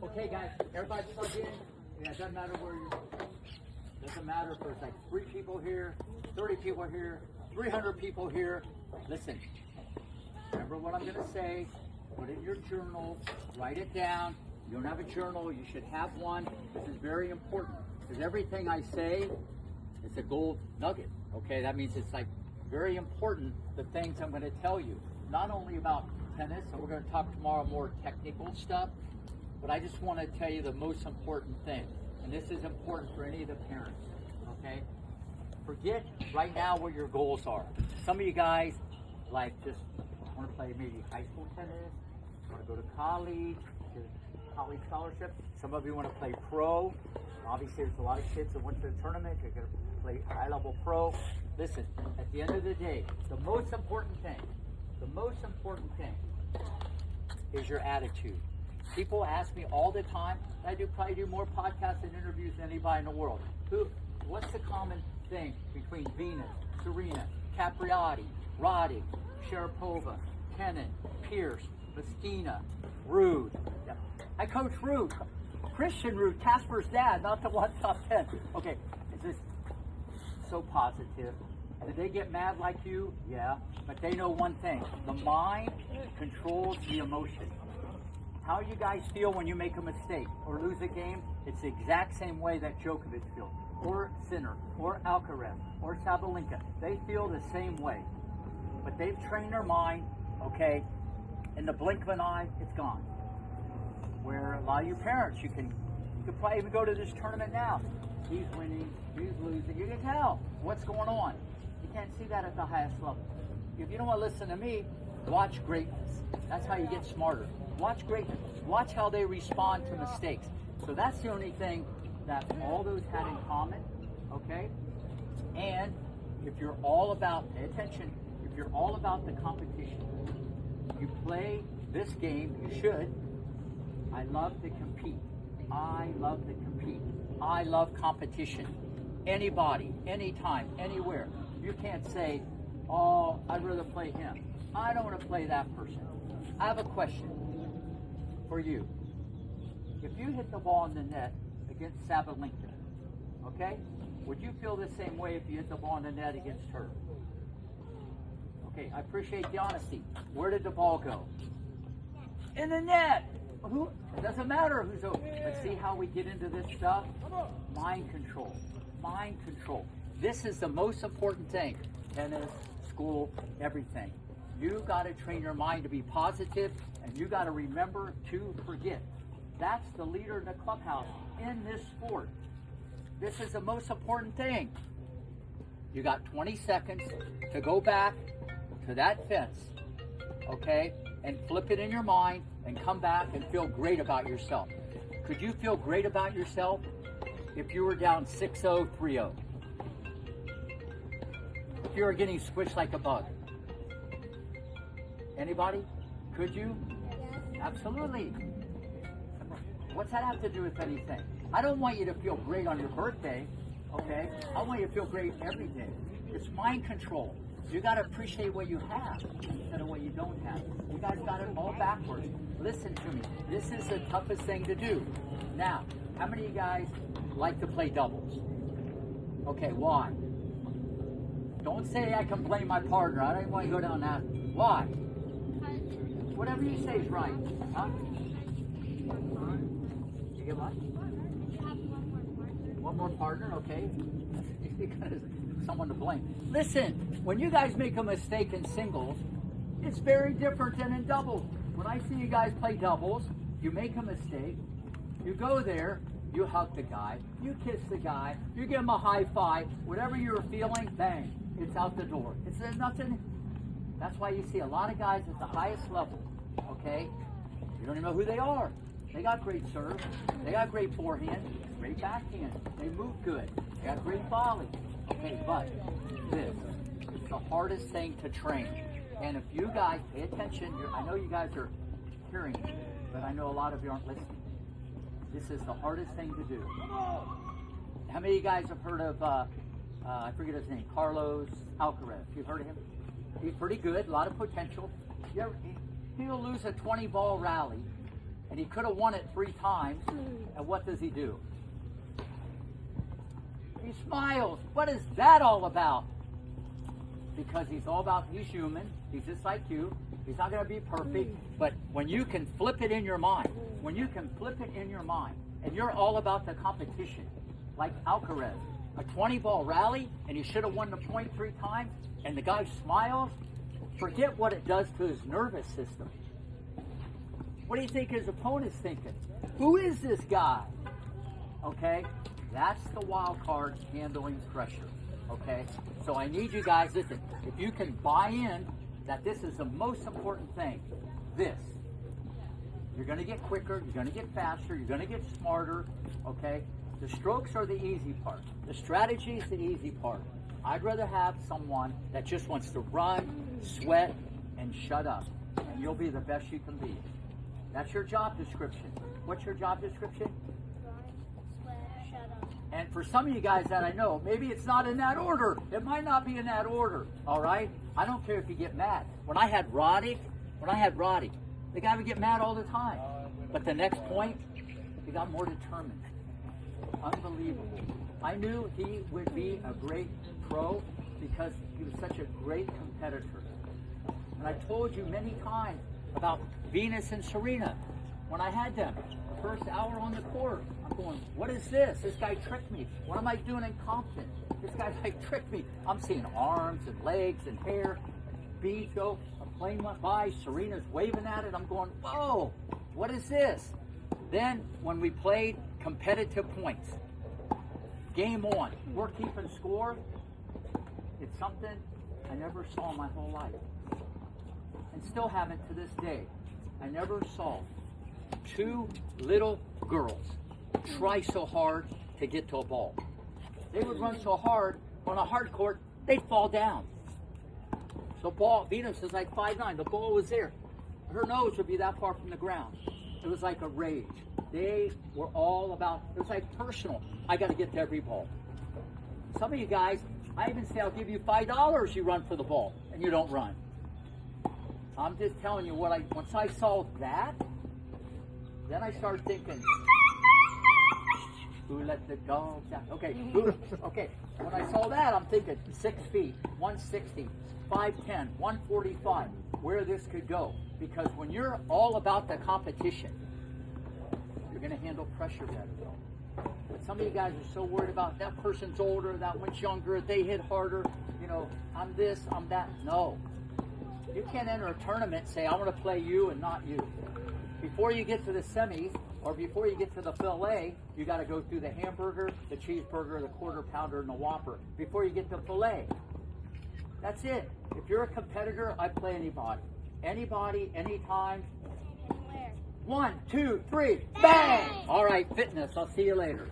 Okay, guys, everybody plug in. Yeah, it doesn't matter where you're. Doesn't matter if there's like 3 people here, 30 people here, 300 people here. Listen, remember what I'm going to say. Put it in your journal. Write it down. You don't have a journal. You should have one. This is very important because everything I say is a gold nugget. Okay, that means it's like very important. The things I'm going to tell you, not only about tennis, and we're going to talk tomorrow more technical stuff. But I just want to tell you the most important thing, and this is important for any of the parents, okay? Forget right now what your goals are. Some of you guys like just want to play maybe high school tennis, want to go to college, get a college scholarship. Some of you want to play pro. Obviously, there's a lot of kids that went to the tournament. You're going to play high-level pro. Listen, at the end of the day, the most important thing is your attitude. People ask me all the time, I probably do more podcasts and interviews than anybody in the world. What's the common thing between Venus, Serena, Capriati, Roddick, Sharapova, Kenin, Pierce, Messina, Ruud? Yeah. I coach Ruud, Christian Ruud, Casper's dad, not the one top 10. Okay, is this so positive? Did they get mad like you? Yeah, but they know one thing. The mind controls the emotion. How you guys feel when you make a mistake or lose a game, it's the exact same way that Djokovic feels, or Sinner, or Alcaraz, or Sabalenka. They feel the same way. But they've trained their mind, okay, in the blink of an eye, it's gone. Where a lot of you parents, you can probably even go to this tournament now. He's winning, he's losing. You can tell what's going on. You can't see that at the highest level. If you don't want to listen to me, watch greatness. That's how you get smarter. Watch greatness. Watch how they respond to mistakes. So that's the only thing that all those had in common, okay? And if you're all about, pay attention, if you're all about the competition, you play this game, you should. I love to compete. I love to compete. I love competition. Anybody, anytime, anywhere. You can't say, oh, I'd rather play him. I don't want to play that person. I have a question for you. If you hit the ball in the net against Sabalenka, okay, would you feel the same way if you hit the ball in the net against her? Okay, I appreciate the honesty. Where did the ball go? In the net. It doesn't matter who's over. But see how we get into this stuff? Mind control. Mind control. This is the most important thing. Tennis, school, everything. You got to train your mind to be positive, and you got to remember to forget. That's the leader in the clubhouse in this sport. This is the most important thing. You got 20 seconds to go back to that fence, okay, and flip it in your mind and come back and feel great about yourself. Could you feel great about yourself if you were down 6-0, 3-0? If you were getting squished like a bug? Anybody? Could you? Yes. Absolutely. What's that have to do with anything? I don't want you to feel great on your birthday, okay? I want you to feel great every day. It's mind control. You got to appreciate what you have instead of what you don't have. You guys got it all backwards. Listen to me. This is the toughest thing to do. Now, how many of you guys like to play doubles? Okay, why? Don't say I can blame my partner. I don't even want to go down that. Why? Whatever you say is right. Huh? You get what? One more partner, okay. Because someone to blame. Listen, when you guys make a mistake in singles, it's very different than in doubles. When I see you guys play doubles, you make a mistake, you go there, you hug the guy, you kiss the guy, you give him a high five, whatever you're feeling, bang, it's out the door. It's nothing. That's why you see a lot of guys at the highest level, okay? You don't even know who they are. They got great serve, they got great forehand, great backhand, they move good, they got great volley. Okay, but this is the hardest thing to train. And if you guys pay attention, I know you guys are hearing me, but I know a lot of you aren't listening. This is the hardest thing to do. How many of you guys have heard of, I forget his name, Carlos Alcaraz? You've heard of him? He's pretty good, a lot of potential. He'll lose a 20-ball rally, and he could have won it 3 times, and what does he do? He smiles. What is that all about? Because he's all about, he's human, he's just like you, he's not going to be perfect, but when you can flip it in your mind, and you're all about the competition, like Alcaraz, a 20-ball rally, and he should have won the point 3 times, and the guy smiles, forget what it does to his nervous system. What do you think his opponent's thinking? Who is this guy? Okay? That's the wild card, handling pressure. Okay? So I need you guys, listen, if you can buy in that this is the most important thing, this. You're going to get quicker, you're going to get faster, you're going to get smarter, okay? The strokes are the easy part. The strategy is the easy part. I'd rather have someone that just wants to run, sweat, and shut up. And you'll be the best you can be. That's your job description. What's your job description? Run, sweat, shut up. And for some of you guys that I know, maybe it's not in that order. It might not be in that order, all right? I don't care if you get mad. When I had Roddy, the guy would get mad all the time. But the next point, he got more determined. Unbelievable. I knew he would be a great pro because he was such a great competitor. And I told you many times about Venus and Serena when I had them. The first hour on the court, I'm going, what is this? This guy tricked me. What am I doing in Compton? This guy tricked me. I'm seeing arms and legs and hair. Beat go. A plane went by. Serena's waving at it. I'm going, whoa, what is this? Then when we played competitive points, game on, we're keeping score. It's something I never saw in my whole life. And still haven't to this day. I never saw 2 little girls try so hard to get to a ball. They would run so hard on a hard court, they'd fall down. So ball, Venus is like 5'9". The ball was there. Her nose would be that far from the ground. It was like a rage. They were all about, it was like personal. I got to get to every ball. Some of you guys, I even say I'll give you $5 you run for the ball, and you don't run. I'm just telling you once I saw that, then I started thinking, who let the dogs out? Okay, okay. When I saw that, I'm thinking 6 feet, 160, 5'10", 145, where this could go. Because when you're all about the competition, you're going to handle pressure better. But some of you guys are so worried about that person's older, that one's younger, they hit harder, you know, I'm this, I'm that. No. You can't enter a tournament and say, I want to play you and not you. Before you get to the semis, or before you get to the fillet, you got to go through the hamburger, the cheeseburger, the quarter pounder, and the Whopper before you get to fillet. That's it. If you're a competitor, I play anybody. Anybody, anytime. Anywhere. 1, 2, 3, bang! All right, fitness. I'll see you later.